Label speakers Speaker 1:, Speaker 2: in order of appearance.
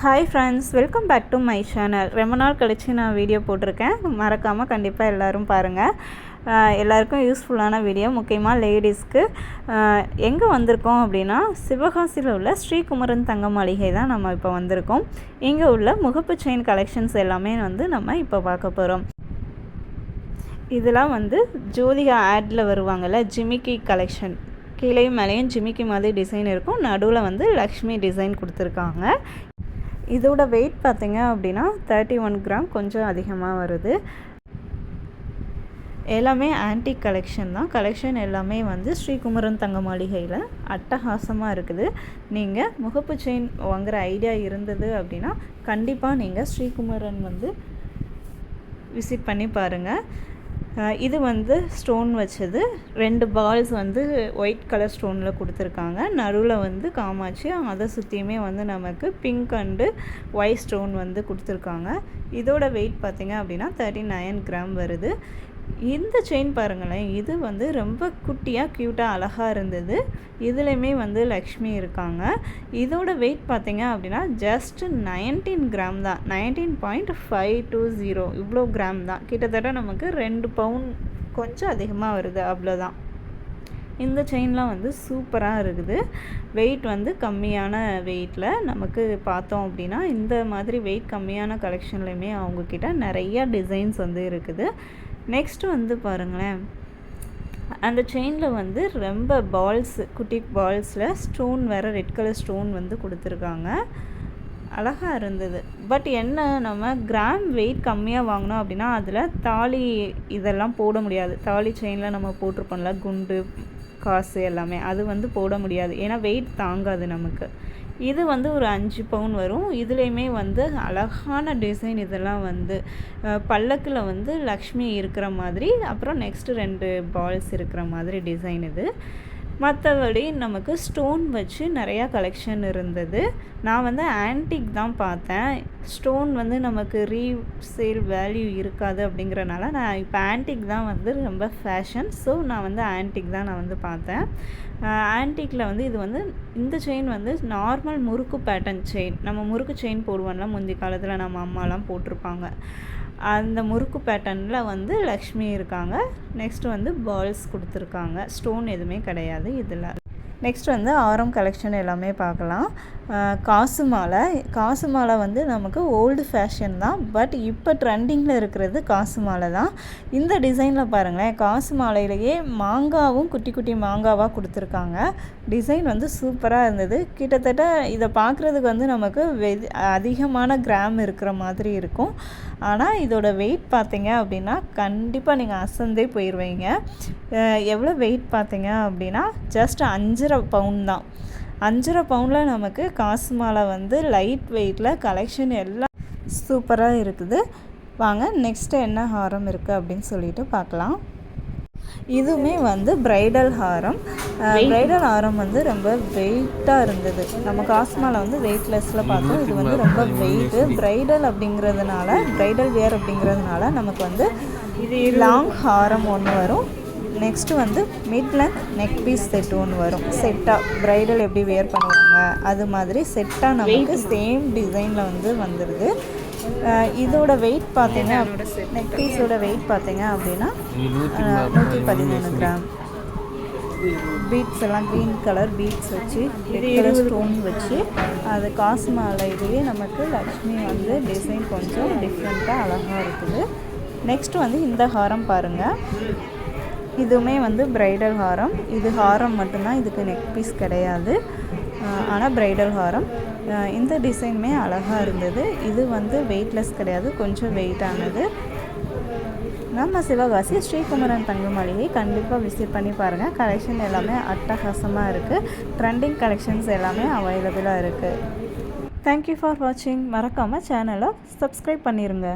Speaker 1: Hi friends, welcome back to my channel. ரொம்ப நாள் கழித்து நான் வீடியோ போட்டிருக்கேன். மறக்காமல் கண்டிப்பாக எல்லோரும் பாருங்கள். எல்லாருக்கும் யூஸ்ஃபுல்லான வீடியோ, முக்கியமாக லேடிஸ்க்கு. எங்கே வந்திருக்கோம் அப்படின்னா, சிவகாசியில் உள்ள ஸ்ரீகுமரன் தங்க மாளிகை தான் நம்ம இப்போ வந்திருக்கோம். இங்கே உள்ள முகப்பு செயின் கலெக்ஷன்ஸ் எல்லாமே நம்ம இப்போ பார்க்க போகிறோம். இதெல்லாம் ஜோதிகா ஆடில் வருவாங்கள்ல, ஜிமிக்கி கலெக்ஷன். கீழேயும் மேலேயும் ஜிமிக்கி மாதிரி டிசைன் இருக்கும். நடுவில் லக்ஷ்மி டிசைன் கொடுத்துருக்காங்க. இதோட வெயிட் பார்த்திங்க அப்படின்னா 31 கிராம், கொஞ்சம் அதிகமாக வருது. எல்லாமே ஆன்டிக் கலெக்ஷன் தான். கலெக்ஷன் எல்லாமே ஸ்ரீகுமரன் தங்க மாளிகையில் அட்டகாசமாக இருக்குது. நீங்கள் முகப்பு செயின் வாங்குகிற ஐடியா இருந்தது அப்படின்னா கண்டிப்பாக நீங்கள் ஸ்ரீகுமரன் விசிட் பண்ணி பாருங்கள். இது ஸ்டோன் வச்சது 2 பால்ஸ் ஒயிட் கலர் ஸ்டோனில் கொடுத்துருக்காங்க. நடுவில் காமாட்சி, அதை சுற்றியுமே நமக்கு பிங்க் அண்டு ஒயிட் ஸ்டோன் கொடுத்துருக்காங்க. இதோட வெயிட் பார்த்திங்க அப்படின்னா 39 கிராம் வருது. இந்த செயின் பாருங்களேன், இது ரொம்ப குட்டியாக க்யூட்டாக அழகாக இருந்தது. இதுலேயுமே லக்ஷ்மி இருக்காங்க. இதோட வெயிட் பார்த்திங்க அப்படின்னா ஜஸ்ட் 19 கிராம் தான். 19.520 இவ்வளோ கிராம் தான். கிட்டத்தட்ட நமக்கு 2 பவுன் கொஞ்சம் அதிகமாக வருது, அவ்வளோதான். இந்த செயின்லாம் சூப்பராக இருக்குது. வெயிட் கம்மியான வெயிட்டில் நமக்கு பார்த்தோம் அப்படின்னா இந்த மாதிரி வெயிட் கம்மியான கலெக்ஷன்லையுமே அவங்கக்கிட்ட நிறையா டிசைன்ஸ் இருக்குது. நெக்ஸ்ட்டு பாருங்களேன், அந்த செயினில் ரொம்ப பால்ஸ், குட்டி பால்ஸில் ஸ்டோன் வேறு ரெட் கலர் ஸ்டோன் கொடுத்துருக்காங்க. அழகாக இருந்தது. பட் என்ன, நம்ம கிராம் வெயிட் கம்மியாக வாங்கினோம் அப்படின்னா அதில் தாலி இதெல்லாம் போட முடியாது. தாலி செயினில் நம்ம போட்டிருப்போம்ல, குண்டு காசு எல்லாமே, அது போட முடியாது. ஏன்னா வெயிட் தாங்காது நமக்கு. இது ஒரு 5 பவுன் வரும். இதுலேயுமே அழகான டிசைன். இதெல்லாம் பல்லக்கில் லக்ஷ்மி இருக்கிற மாதிரி, அப்புறம் நெக்ஸ்ட்டு 2 பால்ஸ் இருக்கிற மாதிரி டிசைன் இது. மற்றபடி நமக்கு ஸ்டோன் வச்சு நிறையா கலெக்ஷன் இருந்தது. நான் ஆன்டிக் தான் பார்த்தேன். ஸ்டோன் நமக்கு ரீசேல் வேல்யூ இருக்காது அப்படிங்கிறனால நான் இப்போ ஆன்டிக் தான் ரொம்ப ஃபேஷன். ஸோ நான் ஆன்டிக் தான் நான் பார்த்தேன். ஆன்டிக்கில் இது இந்த செயின் நார்மல் முறுக்கு பேட்டர்ன் செயின். நம்ம முறுக்கு செயின் போடுவோம்ல, முந்தி காலத்தில் நம்ம அம்மாலாம் போட்டிருப்பாங்க. அந்த முறுக்கு பேட்டர்னில் லக்ஷ்மி இருக்காங்க. நெக்ஸ்ட்டு பால்ஸ் கொடுத்துருக்காங்க. ஸ்டோன் எதுவுமே கிடையாது இதில். நெக்ஸ்ட் ஆரம் கலெக்ஷன் எல்லாமே பார்க்கலாம். காசு மாலை நமக்கு ஓல்டு ஃபேஷன் தான். பட் இப்போ ட்ரெண்டிங்கில் இருக்கிறது காசு மாலை தான். இந்த டிசைனில் பாருங்களேன், காசு மாலையிலேயே மாங்காவும் குட்டி குட்டி மாங்காவாக கொடுத்துருக்காங்க. டிசைன் சூப்பராக இருந்தது. கிட்டத்தட்ட இதை பார்க்குறதுக்கு நமக்கு அதிகமான கிராம் இருக்கிற மாதிரி இருக்கும். ஆனால் இதோட வெயிட் பார்த்தீங்க அப்படின்னா கண்டிப்பாக நீங்கள் அசந்தே போயிடுவீங்க. எவ்வளோ வெயிட் பார்த்தீங்க அப்படின்னா ஜஸ்ட் 5.5 பவுன் தான். 5.5 பவுனில் நமக்கு காசு மாலை லைட் வெயிட்டில் கலெக்ஷன் எல்லாம் சூப்பராக இருக்குது. வாங்க நெக்ஸ்ட்டு என்ன ஹாரம் இருக்குது அப்படின்னு சொல்லிட்டு பார்க்கலாம். இதுவுமே ப்ரைடல் ஹாரம். ப்ரைடல் ஹாரம் ரொம்ப வெயிட்டாக இருந்தது. நம்ம காசு மாலை வெயிட்லெஸ்ஸில் பார்த்தோம். இது ரொம்ப வெயிட்டு. ப்ரைடல் அப்படிங்கிறதுனால, ப்ரைடல் வேர் அப்படிங்கிறதுனால நமக்கு இது லாங் ஹாரம் ஒன்று வரும். Next mid length neck piece set ஒன்று வரும். செட்டாக ப்ரைடல் எப்படி வேர் பண்ணுவாங்க அது மாதிரி செட்டாக நமக்கு சேம் டிசைனில் வந்துடுது. இதோட வெயிட் பார்த்தீங்க, நெக் பீஸோட வெயிட் பார்த்தீங்க அப்படின்னா 113 கிராம். பீட்ஸ் எல்லாம் க்ரீன் கலர் பீட்ஸ் வச்சு, ரெட் கலர் ஸ்டோன் வச்சு, அது காசு மாலை. இதுவே நமக்கு லக்ஷ்மி டிசைன் கொஞ்சம் டிஃப்ரெண்ட்டாக அழகாக இருக்குது. நெக்ஸ்ட்டு இந்த ஹாரம் பாருங்கள். இதுவுமே ப்ரைடல் ஹாரம். இது ஹாரம் மட்டும்தான், இதுக்கு நெக் பீஸ் கிடையாது. ஆனால் ப்ரைடல் ஹாரம். இந்த டிசைனுமே அழகாக இருந்தது. இது வெயிட்லெஸ் கிடையாது, கொஞ்சம் வெயிட்டானது. நம்ம சிவகாசி ஸ்ரீகுமரன் தங்க மாளிகை கண்டிப்பாக விசிட் பண்ணி பாருங்கள். கலெக்ஷன் எல்லாமே அட்டகாசமாக இருக்குது. ட்ரெண்டிங் கலெக்ஷன்ஸ் எல்லாமே அவைலபிளாக இருக்குது. தேங்க்யூ ஃபார் வாட்சிங். மறக்காமல் சேனலை சப்ஸ்கிரைப் பண்ணிடுங்க.